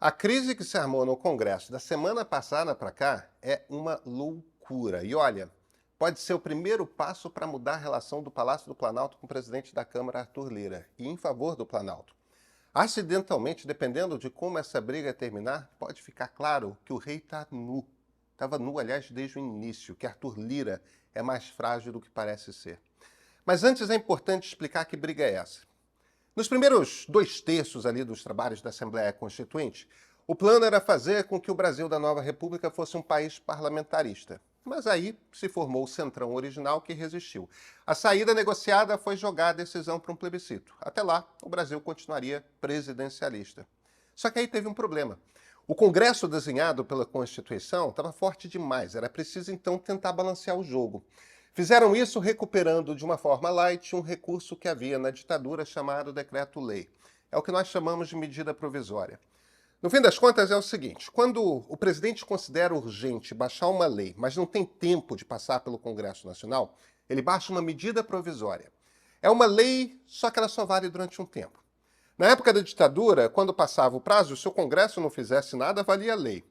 A crise que se armou no Congresso da semana passada para cá é uma loucura. E olha, pode ser o primeiro passo para mudar a relação do Palácio do Planalto com o presidente da Câmara, Arthur Lira, e em favor do Planalto. Acidentalmente, dependendo de como essa briga terminar, pode ficar claro que o rei está nu. Estava nu, aliás, desde o início, que Arthur Lira é mais frágil do que parece ser. Mas antes é importante explicar que briga é essa. Nos primeiros 2/3 ali dos trabalhos da Assembleia Constituinte, o plano era fazer com que o Brasil da Nova República fosse um país parlamentarista. Mas aí se formou o centrão original que resistiu. A saída negociada foi jogar a decisão para um plebiscito. Até lá, o Brasil continuaria presidencialista. Só que aí teve um problema. O Congresso desenhado pela Constituição estava forte demais. Era preciso, então, tentar balancear o jogo. Fizeram isso recuperando de uma forma light um recurso que havia na ditadura chamado decreto-lei. É o que nós chamamos de medida provisória. No fim das contas é o seguinte, quando o presidente considera urgente baixar uma lei, mas não tem tempo de passar pelo Congresso Nacional, ele baixa uma medida provisória. É uma lei, só que ela só vale durante um tempo. Na época da ditadura, quando passava o prazo, se o Congresso não fizesse nada, valia a lei.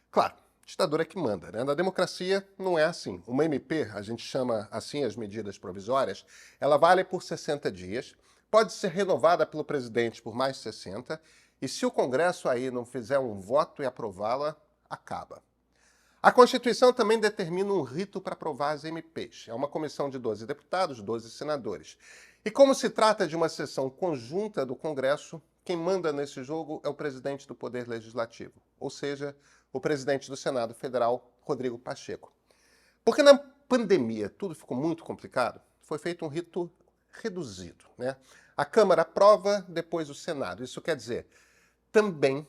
Claro, ditadura é que manda, né? Na democracia não é assim. Uma MP, a gente chama assim as medidas provisórias, ela vale por 60 dias, pode ser renovada pelo presidente por mais 60, e se o Congresso aí não fizer um voto e aprová-la, acaba. A Constituição também determina um rito para aprovar as MPs. É uma comissão de 12 deputados, 12 senadores. E como se trata de uma sessão conjunta do Congresso, quem manda nesse jogo é o presidente do Poder Legislativo, ou seja, o presidente do Senado Federal, Rodrigo Pacheco. Porque na pandemia tudo ficou muito complicado, foi feito um rito reduzido, né? A Câmara aprova, depois o Senado. Isso quer dizer também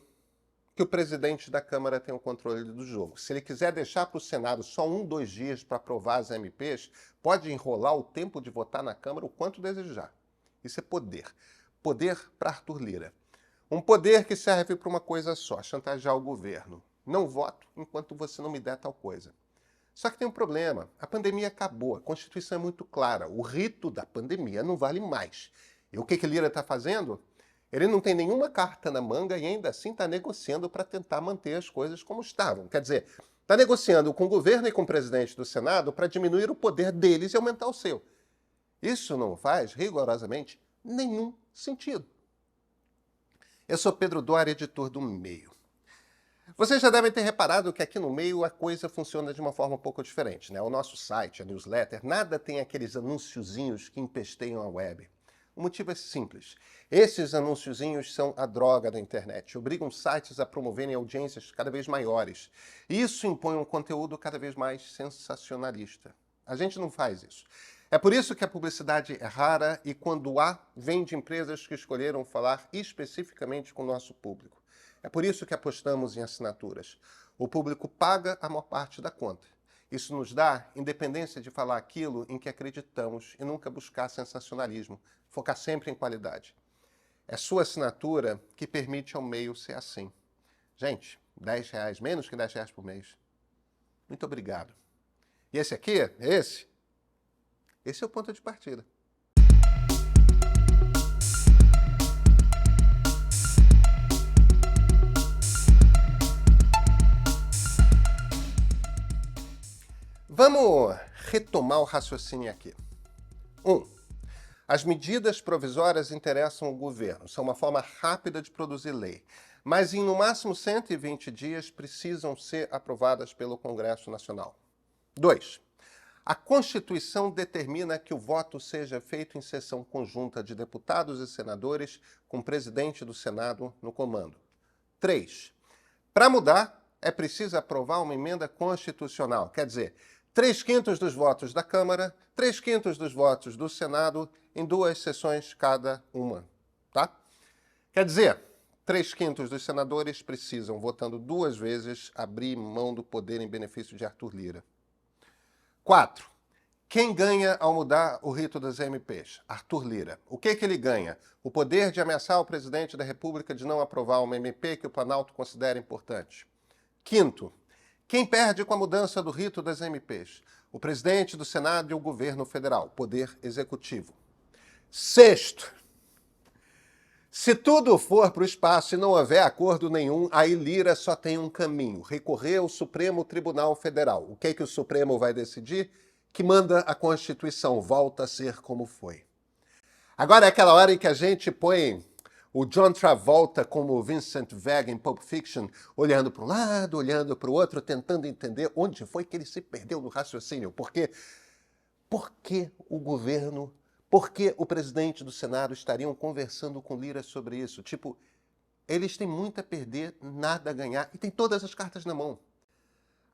que o presidente da Câmara tem o controle do jogo. Se ele quiser deixar para o Senado só 1, 2 dias para aprovar as MPs, pode enrolar o tempo de votar na Câmara o quanto desejar. Isso é poder. Poder para Arthur Lira. Um poder que serve para uma coisa só, chantagear o governo. Não voto enquanto você não me der tal coisa. Só que tem um problema. A pandemia acabou. A Constituição é muito clara. O rito da pandemia não vale mais. E o que Lira está fazendo? Ele não tem nenhuma carta na manga e ainda assim está negociando para tentar manter as coisas como estavam. Quer dizer, está negociando com o governo e com o presidente do Senado para diminuir o poder deles e aumentar o seu. Isso não faz, rigorosamente, nenhum sentido. Eu sou Pedro Doria, editor do Meio. Vocês já devem ter reparado que aqui no Meio a coisa funciona de uma forma um pouco diferente, né? O nosso site, a newsletter, nada tem aqueles anunciozinhos que empesteiam a web. O motivo é simples. Esses anunciozinhos são a droga da internet. Obrigam sites a promoverem audiências cada vez maiores. Isso impõe um conteúdo cada vez mais sensacionalista. A gente não faz isso. É por isso que a publicidade é rara e quando há, vem de empresas que escolheram falar especificamente com o nosso público. É por isso que apostamos em assinaturas. O público paga a maior parte da conta. Isso nos dá independência de falar aquilo em que acreditamos e nunca buscar sensacionalismo, focar sempre em qualidade. É sua assinatura que permite ao Meio ser assim. Gente, R$10, menos que R$10 por mês. Muito obrigado. E esse aqui, esse é o ponto de partida. Vamos retomar o raciocínio aqui. 1. As medidas provisórias interessam o governo. São uma forma rápida de produzir lei. Mas em no máximo 120 dias precisam ser aprovadas pelo Congresso Nacional. 2. A Constituição determina que o voto seja feito em sessão conjunta de deputados e senadores com o presidente do Senado no comando. 3. Para mudar, é preciso aprovar uma emenda constitucional. Quer dizer, 3/5 dos votos da Câmara, 3/5 dos votos do Senado em 2 sessões cada uma, tá? Quer dizer, 3/5 dos senadores precisam, votando 2 vezes, abrir mão do poder em benefício de Arthur Lira. 4. Quem ganha ao mudar o rito das MPs? Arthur Lira. O que ele ganha? O poder de ameaçar o presidente da República de não aprovar uma MP que o Planalto considera importante. 5. Quem perde com a mudança do rito das MPs? O presidente do Senado e o governo federal, poder executivo. 6. Se tudo for para o espaço e não houver acordo nenhum, aí Lira só tem um caminho: recorrer ao Supremo Tribunal Federal. O que é que o Supremo vai decidir? Que manda a Constituição, volta a ser como foi. Agora é aquela hora em que a gente põe o John Travolta como Vincent Vega em Pulp Fiction, olhando para um lado, olhando para o outro, tentando entender onde foi que ele se perdeu no raciocínio. Por que o governo, por que o presidente do Senado estariam conversando com Lira sobre isso? Tipo, eles têm muito a perder, nada a ganhar, e tem todas as cartas na mão.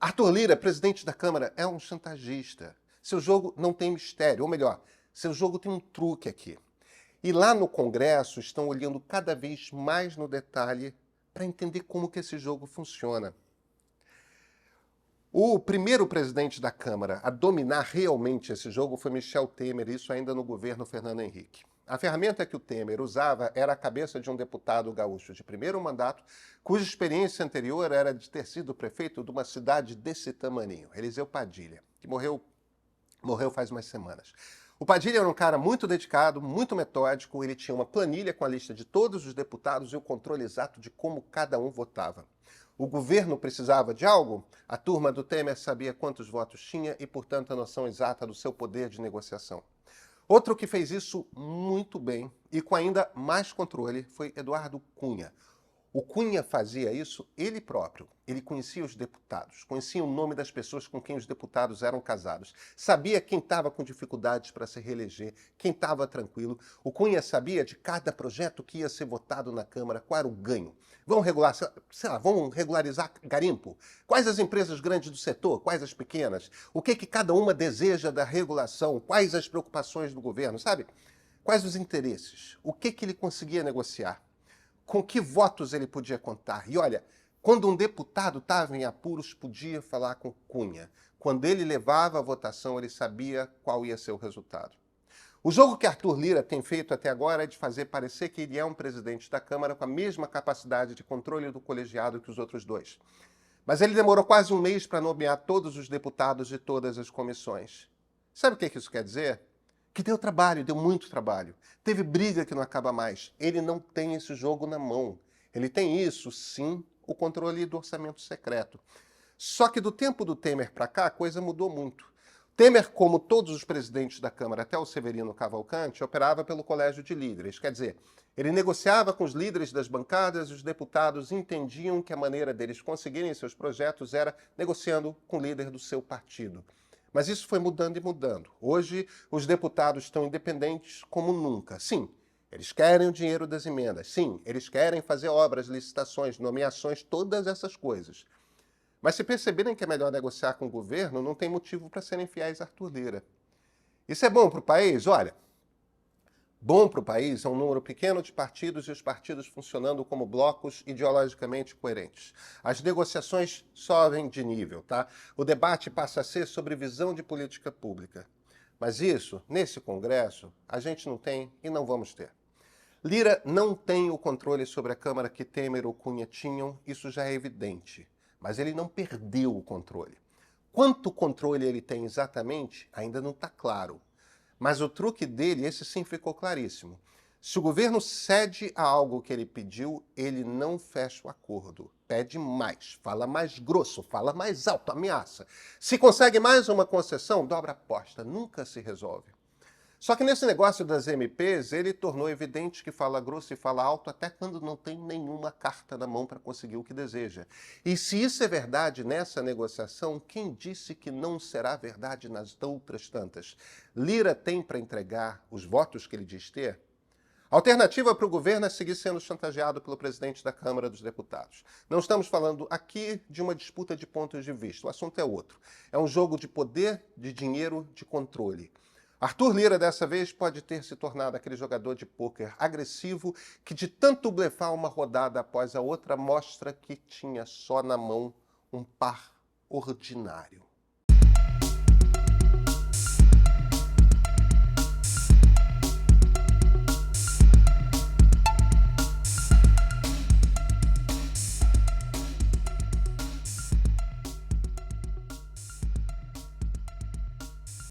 Arthur Lira, presidente da Câmara, é um chantagista. Seu jogo não tem mistério, ou melhor, seu jogo tem um truque aqui. E lá no Congresso estão olhando cada vez mais no detalhe para entender como que esse jogo funciona. O primeiro presidente da Câmara a dominar realmente esse jogo foi Michel Temer, isso ainda no governo Fernando Henrique. A ferramenta que o Temer usava era a cabeça de um deputado gaúcho de primeiro mandato, cuja experiência anterior era de ter sido prefeito de uma cidade desse tamaninho, Eliseu Padilha, que morreu faz umas semanas. O Padilha era um cara muito dedicado, muito metódico, ele tinha uma planilha com a lista de todos os deputados e o controle exato de como cada um votava. O governo precisava de algo? A turma do Temer sabia quantos votos tinha e, portanto, a noção exata do seu poder de negociação. Outro que fez isso muito bem e com ainda mais controle foi Eduardo Cunha. O Cunha fazia isso ele próprio. Ele conhecia os deputados, conhecia o nome das pessoas com quem os deputados eram casados, sabia quem estava com dificuldades para se reeleger, quem estava tranquilo. O Cunha sabia de cada projeto que ia ser votado na Câmara, qual era o ganho. Vão regular, sei lá, vão regularizar garimpo? Quais as empresas grandes do setor? Quais as pequenas? O que cada uma deseja da regulação? Quais as preocupações do governo, sabe? Quais os interesses? O que ele conseguia negociar? Com que votos ele podia contar? E olha, quando um deputado estava em apuros, podia falar com Cunha. Quando ele levava a votação, ele sabia qual ia ser o resultado. O jogo que Arthur Lira tem feito até agora é de fazer parecer que ele é um presidente da Câmara com a mesma capacidade de controle do colegiado que os outros dois. Mas ele demorou quase um mês para nomear todos os deputados de todas as comissões. Sabe o que isso quer dizer? Que deu trabalho, deu muito trabalho. Teve briga que não acaba mais. Ele não tem esse jogo na mão. Ele tem isso, sim, o controle do orçamento secreto. Só que do tempo do Temer para cá, a coisa mudou muito. Temer, como todos os presidentes da Câmara, até o Severino Cavalcante, operava pelo colégio de líderes. Quer dizer, ele negociava com os líderes das bancadas e os deputados entendiam que a maneira deles conseguirem seus projetos era negociando com o líder do seu partido. Mas isso foi mudando e mudando. Hoje, os deputados estão independentes como nunca. Sim, eles querem o dinheiro das emendas. Sim, eles querem fazer obras, licitações, nomeações, todas essas coisas. Mas se perceberem que é melhor negociar com o governo, não tem motivo para serem fiéis a Arthur Lira. Isso é bom para o país? Olha, bom para o país é um número pequeno de partidos e os partidos funcionando como blocos ideologicamente coerentes. As negociações sobem de nível, tá? O debate passa a ser sobre visão de política pública. Mas isso, nesse Congresso, a gente não tem e não vamos ter. Lira não tem o controle sobre a Câmara que Temer ou Cunha tinham, isso já é evidente. Mas ele não perdeu o controle. Quanto controle ele tem exatamente, ainda não está claro. Mas o truque dele, esse sim ficou claríssimo. Se o governo cede a algo que ele pediu, ele não fecha o acordo. Pede mais, fala mais grosso, fala mais alto, ameaça. Se consegue mais uma concessão, dobra a aposta, nunca se resolve. Só que nesse negócio das MPs, ele tornou evidente que fala grosso e fala alto até quando não tem nenhuma carta na mão para conseguir o que deseja. E se isso é verdade nessa negociação, quem disse que não será verdade nas outras tantas? Lira tem para entregar os votos que ele diz ter? A alternativa para o governo é seguir sendo chantageado pelo presidente da Câmara dos Deputados. Não estamos falando aqui de uma disputa de pontos de vista, o assunto é outro. É um jogo de poder, de dinheiro, de controle. Arthur Lira, dessa vez, pode ter se tornado aquele jogador de pôquer agressivo que, de tanto blefar uma rodada após a outra, mostra que tinha só na mão um par ordinário.